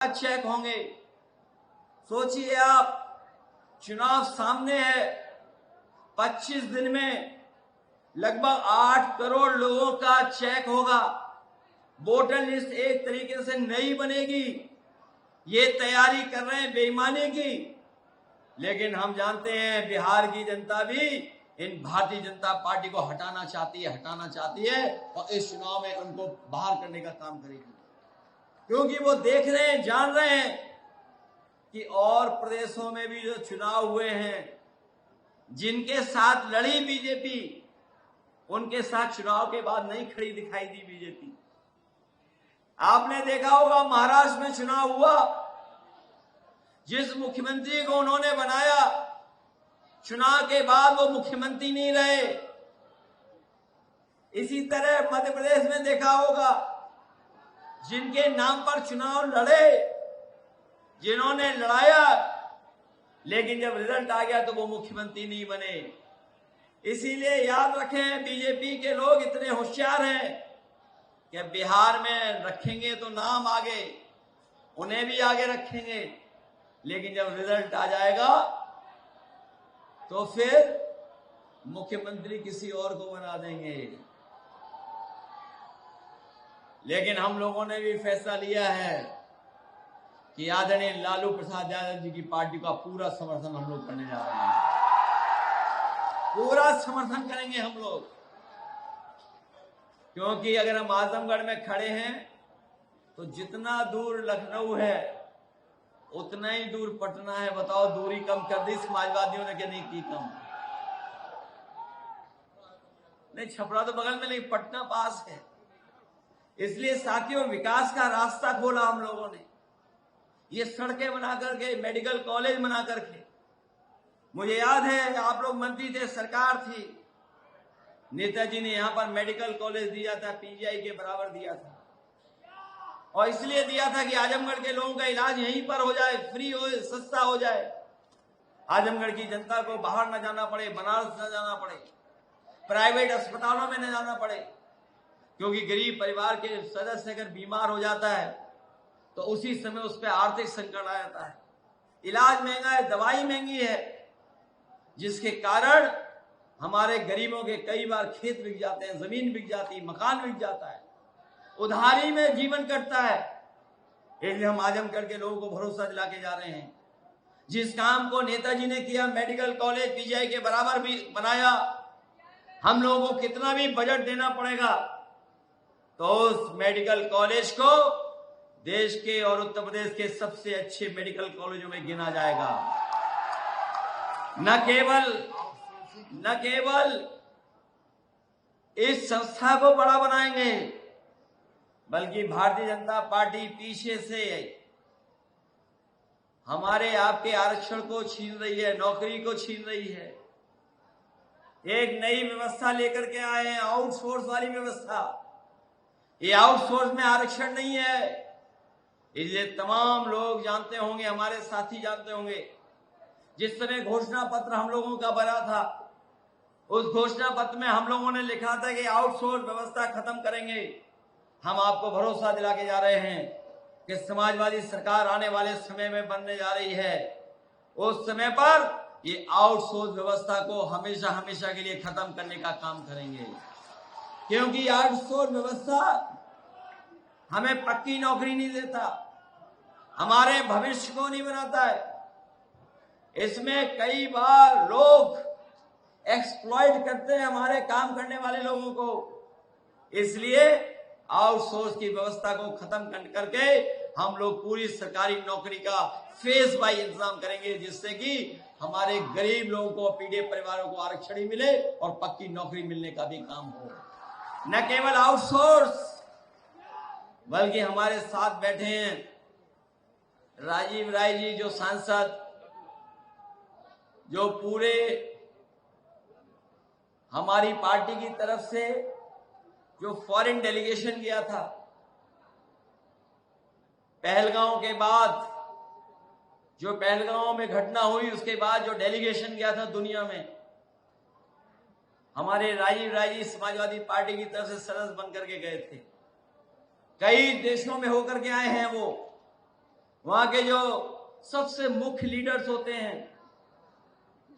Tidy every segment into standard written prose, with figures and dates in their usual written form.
Check होंगे। सोचिए आप, चुनाव सामने है, 25 दिन में लगभग 8 करोड़ लोगों का चेक होगा। वोटर लिस्ट एक तरीके से नई बनेगी। ये तैयारी कर रहे हैं बेईमानी की, लेकिन हम जानते हैं बिहार की जनता भी इन भारतीय जनता पार्टी को हटाना चाहती है और इस चुनाव में उनको बाहर करने का काम करेगी, क्योंकि वो देख रहे हैं, जान रहे हैं कि और प्रदेशों में भी जो चुनाव हुए हैं, जिनके साथ लड़ी बीजेपी, उनके साथ चुनाव के बाद नहीं खड़ी दिखाई दी बीजेपी। आपने देखा होगा महाराष्ट्र में चुनाव हुआ, जिस मुख्यमंत्री को उन्होंने बनाया, चुनाव के बाद वो मुख्यमंत्री नहीं रहे। इसी तरह मध्य प्रदेश में देखा होगा, जिनके नाम पर चुनाव लड़े, जिन्होंने लड़ाया, लेकिन जब रिजल्ट आ गया तो वो मुख्यमंत्री नहीं बने। इसीलिए याद रखें, बीजेपी के लोग इतने होशियार हैं कि बिहार में रखेंगे तो नाम आगे, उन्हें भी आगे रखेंगे, लेकिन जब रिजल्ट आ जाएगा तो फिर मुख्यमंत्री किसी और को बना देंगे। लेकिन हम लोगों ने भी फैसला लिया है कि आदरणीय लालू प्रसाद यादव जी की पार्टी का पूरा समर्थन हम लोग करने जा रहे हैं। पूरा समर्थन करेंगे हम लोग, क्योंकि अगर हम आजमगढ़ में खड़े हैं तो जितना दूर लखनऊ है उतना ही दूर पटना है। बताओ, दूरी कम कर दी समाजवादियों ने कि नहीं की कम? नहीं, छपरा तो बगल में नहीं, पटना पास है। इसलिए साथियों, विकास का रास्ता खोला हम लोगों ने, ये सड़कें बना करके, मेडिकल कॉलेज बना करके। मुझे याद है, आप लोग मंत्री थे, सरकार थी, नेताजी ने यहां पर मेडिकल कॉलेज दिया था, पीजीआई के बराबर दिया था, और इसलिए दिया था कि आजमगढ़ के लोगों का इलाज यहीं पर हो जाए, फ्री हो, सस्ता हो जाए। आजमगढ़ की जनता को बाहर न जाना पड़े, बनारस न जाना पड़े, प्राइवेट अस्पतालों में न जाना पड़े, क्योंकि गरीब परिवार के सदस्य अगर बीमार हो जाता है तो उसी समय उस पर आर्थिक संकट आ जाता है। इलाज महंगा है, दवाई महंगी है, जिसके कारण हमारे गरीबों के कई बार खेत बिक जाते हैं, जमीन बिक जाती है, मकान बिक जाता है, उधारी में जीवन कटता है। इसलिए हम आजमगढ़ के लोगों को भरोसा दिला के जा रहे हैं। जिस काम को नेताजी ने किया, मेडिकल कॉलेज पीजीआई के बराबर भी बनाया, हम लोगों को कितना भी बजट देना पड़ेगा तो उस मेडिकल कॉलेज को देश के और उत्तर प्रदेश के सबसे अच्छे मेडिकल कॉलेजों में गिना जाएगा। न केवल इस संस्था को बड़ा बनाएंगे, बल्कि भारतीय जनता पार्टी पीछे से हमारे आपके आरक्षण को छीन रही है, नौकरी को छीन रही है। एक नई व्यवस्था लेकर के आए हैं, आउटसोर्स वाली व्यवस्था। ये आउटसोर्स में आरक्षण नहीं है, इसलिए तमाम लोग जानते होंगे, हमारे साथी जानते होंगे, जिस समय घोषणा पत्र हम लोगों का बना था, उस घोषणा पत्र में हम लोगों ने लिखा था कि आउटसोर्स व्यवस्था खत्म करेंगे। हम आपको भरोसा दिला के जा रहे हैं कि समाजवादी सरकार आने वाले समय में बनने जा रही है। उस समय पर ये आउटसोर्स व्यवस्था को हमेशा हमेशा के लिए खत्म करने का काम करेंगे, क्योंकि आउटसोर्स व्यवस्था हमें पक्की नौकरी नहीं देता, हमारे भविष्य को नहीं बनाता है। इसमें कई बार लोग एक्सप्लॉइट करते हैं हमारे काम करने वाले लोगों को। इसलिए आउटसोर्स की व्यवस्था को खत्म करके हम लोग पूरी सरकारी नौकरी का फेज बाय इंतजाम करेंगे, जिससे कि हमारे गरीब लोगों को, पीड़ित परिवारों को आरक्षण ही मिले और पक्की नौकरी मिलने का भी काम हो। न केवल आउटसोर्स, बल्कि हमारे साथ बैठे हैं राजीव राय जी, जो सांसद, जो पूरे हमारी पार्टी की तरफ से जो फॉरेन डेलीगेशन गया था, पहलगांव के बाद, जो पहलगांव में घटना हुई उसके बाद जो डेलीगेशन गया था दुनिया में, हमारे राजीव राय जी समाजवादी पार्टी की तरफ से सदस्य बन करके गए थे। कई देशों में होकर के आए हैं वो, वहां के जो सबसे मुख्य लीडर्स होते हैं,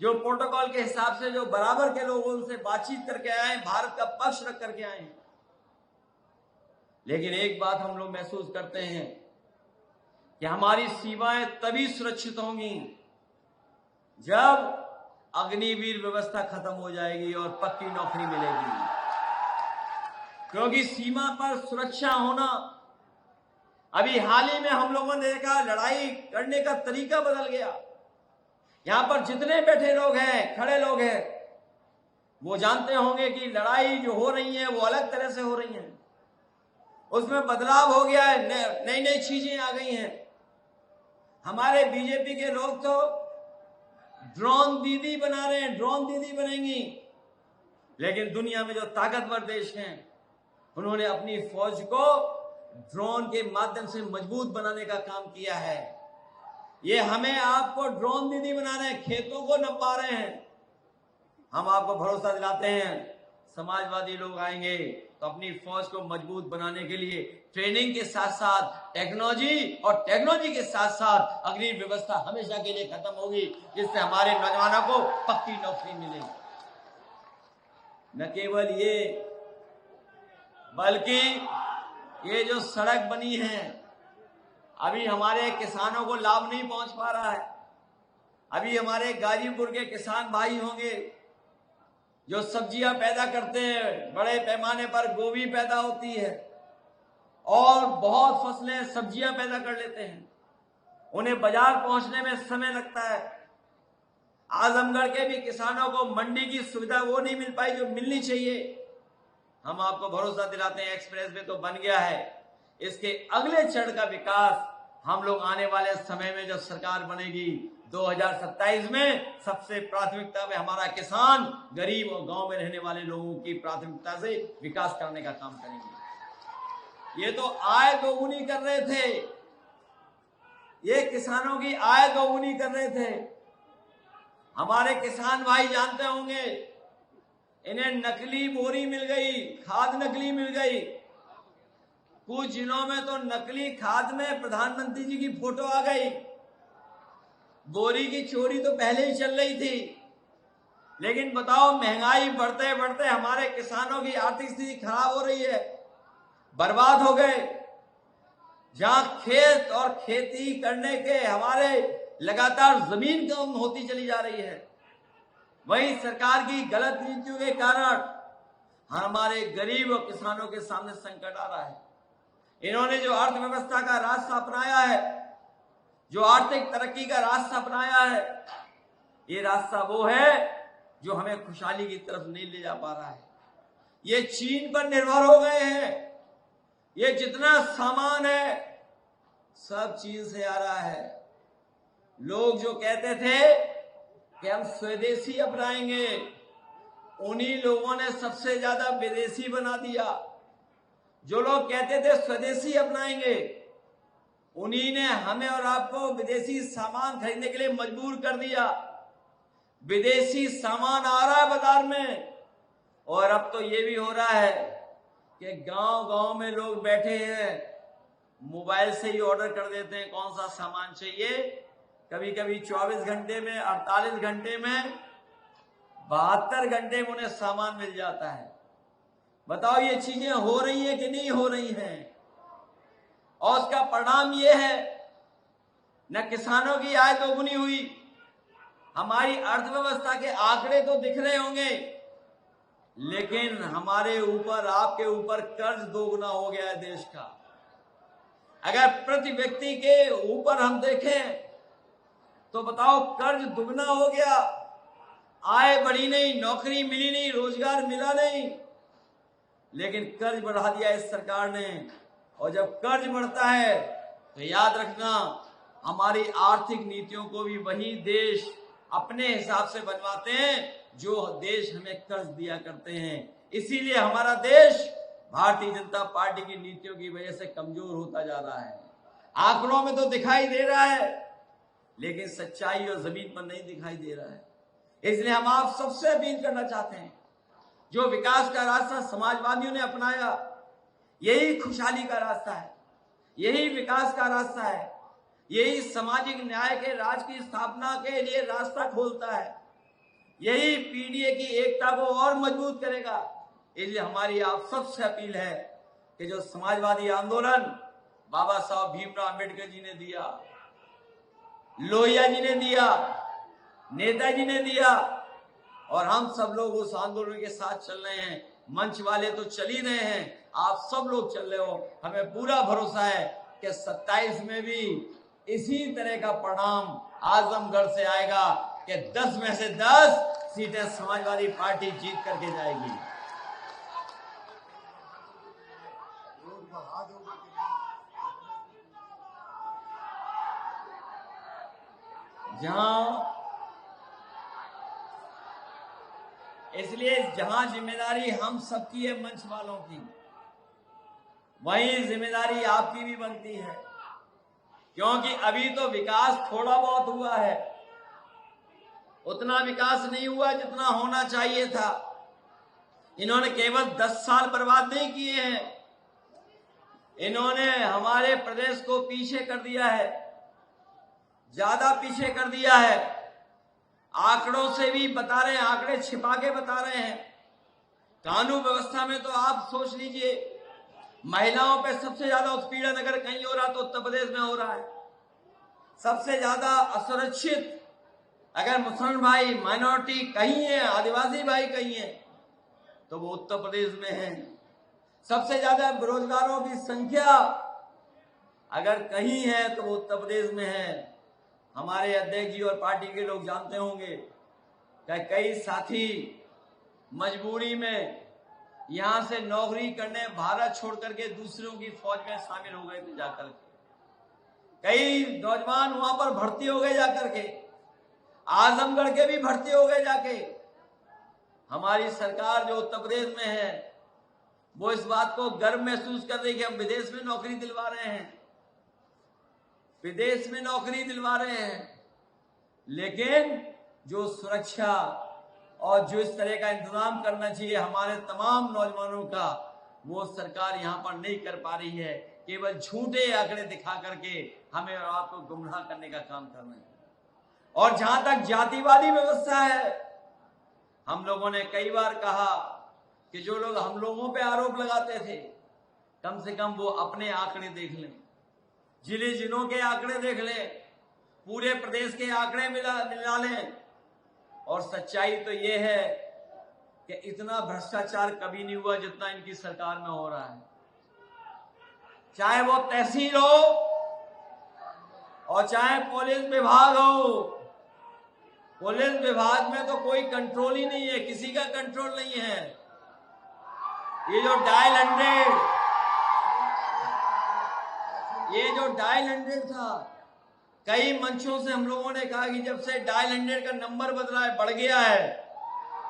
जो प्रोटोकॉल के हिसाब से जो बराबर के लोग उनसे बातचीत करके आए, भारत का पक्ष रख करके आए हैं। लेकिन एक बात हम लोग महसूस करते हैं कि हमारी सीमाएं तभी सुरक्षित होंगी जब अग्निवीर व्यवस्था खत्म हो जाएगी और पक्की नौकरी मिलेगी। क्योंकि सीमा पर सुरक्षा होना, अभी हाल ही में हम लोगों ने देखा लड़ाई करने का तरीका बदल गया। यहां पर जितने बैठे लोग हैं, खड़े लोग हैं, वो जानते होंगे कि लड़ाई जो हो रही है वो अलग तरह से हो रही है। उसमें बदलाव हो गया है, नई नई चीजें आ गई हैं। हमारे बीजेपी के लोग तो ड्रोन दीदी बना रहे हैं, ड्रोन दीदी बनेंगी। लेकिन दुनिया में जो ताकतवर देश हैं, उन्होंने अपनी फौज को ड्रोन के माध्यम से मजबूत बनाने का काम किया है। ये हमें आपको ड्रोन दीदी बना रहे हैं, खेतों को नपा रहे हैं। हम आपको भरोसा दिलाते हैं, समाजवादी लोग आएंगे तो अपनी फौज को मजबूत बनाने के लिए ट्रेनिंग के साथ साथ टेक्नोलॉजी, और टेक्नोलॉजी के साथ साथ अग्नि व्यवस्था हमेशा के लिए खत्म होगी, जिससे हमारे नौजवानों को पक्की नौकरी मिलेगी। न केवल ये, बल्कि ये जो सड़क बनी है, अभी हमारे किसानों को लाभ नहीं पहुंच पा रहा है। अभी हमारे गाजीपुर के किसान भाई होंगे जो सब्जियां पैदा करते हैं, बड़े पैमाने पर गोभी पैदा होती है और बहुत फसलें सब्जियां पैदा कर लेते हैं। उन्हें बाजार पहुंचने में समय लगता है। आजमगढ़ के भी किसानों को मंडी की सुविधा वो नहीं मिल पाई जो मिलनी चाहिए। हम आपको भरोसा दिलाते हैं, एक्सप्रेस वे तो बन गया है, इसके अगले चरण का विकास हम लोग आने वाले समय में, जब सरकार बनेगी 2027 में, सबसे प्राथमिकता में हमारा किसान, गरीब और गांव में रहने वाले लोगों की प्राथमिकता से विकास करने का काम करेंगे। ये तो आय दोगुनी कर रहे थे, ये किसानों की आय दोगुनी कर रहे थे। हमारे किसान भाई जानते होंगे, इन्हें नकली बोरी मिल गई, खाद नकली मिल गई। कुछ जिलों में तो नकली खाद में प्रधानमंत्री जी की फोटो आ गई। बोरी की चोरी तो पहले ही चल रही थी। लेकिन बताओ, महंगाई बढ़ते बढ़ते हमारे किसानों की आर्थिक स्थिति खराब हो रही है, बर्बाद हो गए। जहां खेत और खेती करने के हमारे लगातार जमीन कम होती चली जा रही है, वहीं सरकार की गलत नीतियों के कारण हमारे गरीब और किसानों के सामने संकट आ रहा है। इन्होंने जो अर्थव्यवस्था का रास्ता अपनाया है, जो आर्थिक तरक्की का रास्ता अपनाया है, ये रास्ता वो है जो हमें खुशहाली की तरफ नहीं ले जा पा रहा है। ये चीन पर निर्भर हो गए हैं। ये जितना सामान है सब चीन से आ रहा है। लोग जो कहते थे कि हम स्वदेशी अपनाएंगे, उन्हीं लोगों ने सबसे ज्यादा विदेशी बना दिया। जो लोग कहते थे स्वदेशी अपनाएंगे, उन्हीं ने हमें और आपको विदेशी सामान खरीदने के लिए मजबूर कर दिया। विदेशी सामान आ रहा है बाजार में, और अब तो ये भी हो रहा है कि गांव-गांव में लोग बैठे हैं, मोबाइल से ही ऑर्डर कर देते हैं कौन सा सामान चाहिए। कभी कभी 24 घंटे में, 48 घंटे में, 72 घंटे में उन्हें सामान मिल जाता है। बताओ, ये चीजें हो रही हैं कि नहीं हो रही हैं? और उसका परिणाम ये है, न किसानों की आय दोगुनी हुई, हमारी अर्थव्यवस्था के आंकड़े तो दिख रहे होंगे, लेकिन हमारे ऊपर, आपके ऊपर कर्ज दोगुना हो गया है देश का। अगर प्रति व्यक्ति के ऊपर हम देखें तो बताओ, कर्ज दुगना हो गया, आय बढ़ी नहीं, नौकरी मिली नहीं, रोजगार मिला नहीं, लेकिन कर्ज बढ़ा दिया इस सरकार ने। और जब कर्ज बढ़ता है तो याद रखना, हमारी आर्थिक नीतियों को भी वही देश अपने हिसाब से बनवाते हैं जो देश हमें कर्ज दिया करते हैं। इसीलिए हमारा देश भारतीय जनता पार्टी की नीतियों की वजह से कमजोर होता जा रहा है। आंकड़ों में तो दिखाई दे रहा है, लेकिन सच्चाई और जमीन पर नहीं दिखाई दे रहा है। इसलिए हम आप सबसे अपील करना चाहते हैं, जो विकास का रास्ता समाजवादियों ने अपनाया, यही खुशहाली का रास्ता है, यही विकास का रास्ता है, यही सामाजिक न्याय के राज की स्थापना के लिए रास्ता खोलता है, यही पीडीए की एकता को और मजबूत करेगा। इसलिए हमारी आप सबसे अपील है कि जो समाजवादी आंदोलन बाबा साहब भीमराव अंबेडकर जी ने दिया, लोहिया जी ने दिया, नेताजी ने दिया, और हम सब लोग उस आंदोलन के साथ चल रहे हैं। मंच वाले तो चल ही रहे हैं, आप सब लोग चल रहे हो। हमें पूरा भरोसा है कि 27 में भी इसी तरह का परिणाम आजमगढ़ से आएगा कि 10 में से 10 सीटें समाजवादी पार्टी जीत करके जाएगी। इसलिए जहां जिम्मेदारी हम सबकी है मंच वालों की, वही जिम्मेदारी आपकी भी बनती है, क्योंकि अभी तो विकास थोड़ा बहुत हुआ है, उतना विकास नहीं हुआ जितना होना चाहिए था। इन्होंने केवल 10 साल बर्बाद नहीं किए हैं, इन्होंने हमारे प्रदेश को पीछे कर दिया है, ज्यादा पीछे कर दिया है। आंकड़ों से भी बता रहे हैं, आंकड़े छिपा के बता रहे हैं। कानून व्यवस्था में तो आप सोच लीजिए, महिलाओं पे सबसे ज्यादा उत्पीड़न अगर कहीं हो रहा तो उत्तर प्रदेश में हो रहा है। सबसे ज्यादा असुरक्षित अगर मुसलमान भाई, माइनॉरिटी कहीं है, आदिवासी भाई कहीं है, तो वो उत्तर प्रदेश में है। सबसे ज्यादा बेरोजगारों की संख्या अगर कहीं है तो वो उत्तर प्रदेश में है। हमारे अध्यक्ष जी और पार्टी के लोग जानते होंगे कि कई साथी मजबूरी में यहां से नौकरी करने भारत छोड़ करके दूसरों की फौज में शामिल हो गए थे जाकर के। कई नौजवान वहां पर भर्ती हो गए जाकर के, आजमगढ़ के भी भर्ती हो गए जाके। हमारी सरकार जो उत्तर प्रदेश में है वो इस बात को गर्व महसूस कर रही है कि हम विदेश में नौकरी दिलवा रहे हैं, विदेश में नौकरी दिलवा रहे हैं, लेकिन जो सुरक्षा और जो इस तरह का इंतजाम करना चाहिए हमारे तमाम नौजवानों का, वो सरकार यहां पर नहीं कर पा रही है। केवल झूठे आंकड़े दिखा करके हमें और आपको गुमराह करने का काम कर रहे हैं। और जहां तक जातिवादी व्यवस्था है, हम लोगों ने कई बार कहा कि जो लोग हम लोगों पे आरोप लगाते थे, कम से कम वो अपने आंकड़े देख लें, जिलों के आंकड़े देख लें, पूरे प्रदेश के आंकड़े मिला लें। और सच्चाई तो ये है कि इतना भ्रष्टाचार कभी नहीं हुआ जितना इनकी सरकार में हो रहा है। चाहे वो तहसील हो और चाहे पुलिस विभाग हो, पुलिस विभाग में तो कोई कंट्रोल ही नहीं है, किसी का कंट्रोल नहीं है। ये जो डायल 100 था, कई मंचों से हम लोगों ने कहा कि जब से डायल 100 का नंबर बदला है, बढ़ गया है,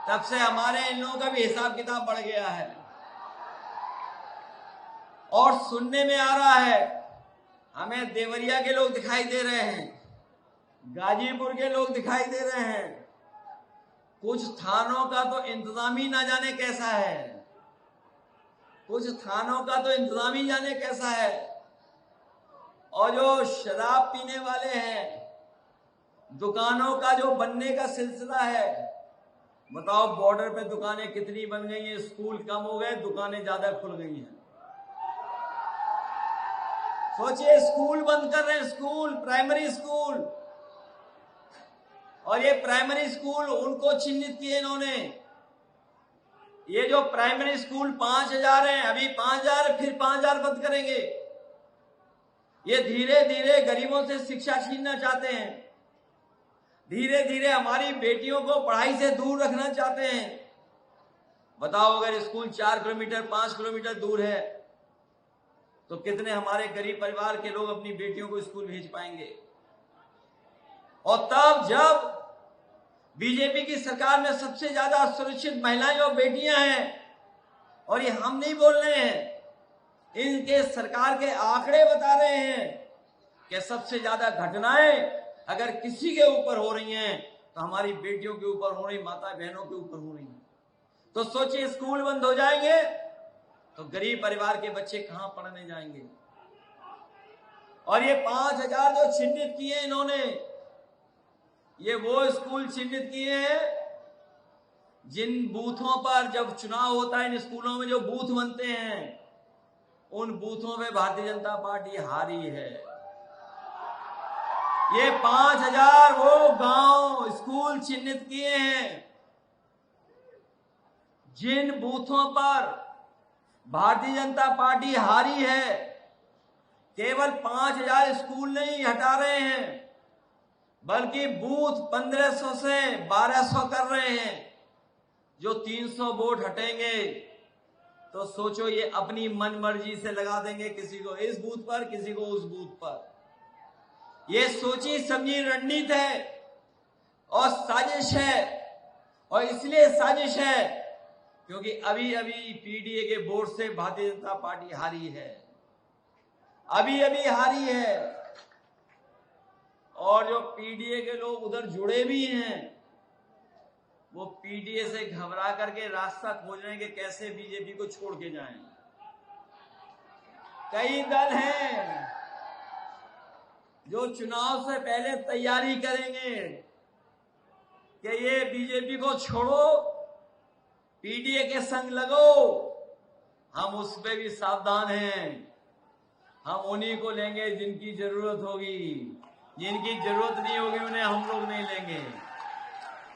तब से हमारे इन लोगों का भी हिसाब किताब बढ़ गया है। और सुनने में आ रहा है, हमें देवरिया के लोग दिखाई दे रहे हैं, गाजीपुर के लोग दिखाई दे रहे हैं, कुछ थानों का तो इंतजाम ही ना जाने कैसा है, कुछ थानों का तो इंतजाम ही जाने कैसा है। और जो शराब पीने वाले हैं, दुकानों का जो बनने का सिलसिला है, बताओ बॉर्डर पे दुकानें कितनी बन गई हैं, स्कूल कम हो गए, दुकानें ज्यादा खुल गई हैं। सोचिए, स्कूल बंद कर रहे हैं, स्कूल, प्राइमरी स्कूल, और ये प्राइमरी स्कूल उनको चिन्हित किए इन्होंने। ये जो प्राइमरी स्कूल 5000 हैं, अभी 5000, फिर 5000 बंद करेंगे। ये धीरे धीरे गरीबों से शिक्षा छीनना चाहते हैं, धीरे धीरे हमारी बेटियों को पढ़ाई से दूर रखना चाहते हैं। बताओ, अगर स्कूल 4 किलोमीटर 5 किलोमीटर दूर है तो कितने हमारे गरीब परिवार के लोग अपनी बेटियों को स्कूल भेज पाएंगे। और तब जब बीजेपी की सरकार में सबसे ज्यादा सुरक्षित महिलाएं और बेटियां हैं, और ये हम नहीं बोल रहे हैं, इनके सरकार के आंकड़े बता रहे हैं कि सबसे ज्यादा घटनाएं अगर किसी के ऊपर हो रही हैं तो हमारी बेटियों के ऊपर हो रही, माता बहनों के ऊपर हो रही हैं। तो सोचिए, स्कूल बंद हो जाएंगे तो गरीब परिवार के बच्चे कहां पढ़ने जाएंगे। और ये 5,000 जो चिन्हित किए इन्होंने, ये वो स्कूल चिन्हित किए हैं जिन बूथों पर जब चुनाव होता है, इन स्कूलों में जो बूथ बनते हैं, उन बूथों में भारतीय जनता पार्टी हारी है। ये 5,000 वो गांव स्कूल चिन्हित किए हैं जिन बूथों पर भारतीय जनता पार्टी हारी है। केवल 5,000 स्कूल नहीं हटा रहे हैं, बल्कि बूथ 1,500 से 1,200 कर रहे हैं। जो 300 वोट हटेंगे तो सोचो ये अपनी मन मर्जी से लगा देंगे, किसी को इस बूथ पर, किसी को उस बूथ पर। ये सोची समझी रणनीति है और साजिश है। और इसलिए साजिश है क्योंकि अभी अभी पीडीए के वोट से भारतीय जनता पार्टी हारी है, अभी अभी हारी है। और जो पीडीए के लोग उधर जुड़े भी हैं, वो पीडीए से घबरा करके रास्ता खोज रहे हैं कि कैसे बीजेपी को छोड़ के जाएं। कई दल हैं जो चुनाव से पहले तैयारी करेंगे कि ये बीजेपी को छोड़ो, पीडीए के संग लगो। हम उस पे भी सावधान हैं। हम उन्हीं को लेंगे जिनकी जरूरत होगी, जिनकी जरूरत नहीं होगी उन्हें हम लोग नहीं लेंगे,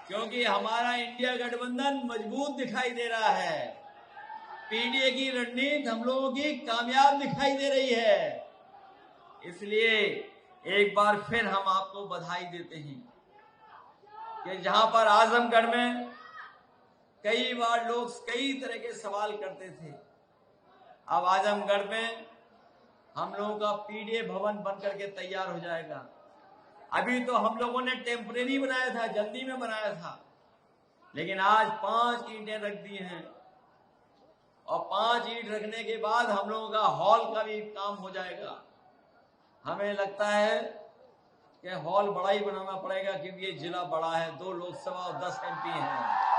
क्योंकि हमारा इंडिया गठबंधन मजबूत दिखाई दे रहा है। पीडीए की रणनीति हम लोगों की कामयाब दिखाई दे रही है। इसलिए एक बार फिर हम आपको बधाई देते हैं कि जहां पर आजमगढ़ में कई बार लोग कई तरह के सवाल करते थे, अब आजमगढ़ में हम लोगों का पीडीए भवन बन करके तैयार हो जाएगा। अभी तो हम लोगों ने टेम्परेरी बनाया था, जल्दी में बनाया था, लेकिन आज 5 ईंटें रख दी हैं और 5 ईंट रखने के बाद हम लोगों का हॉल का भी काम हो जाएगा। हमें लगता है कि हॉल बड़ा ही बनाना पड़ेगा, क्योंकि ये जिला बड़ा है, 2 लोकसभा और 10 एमपी हैं।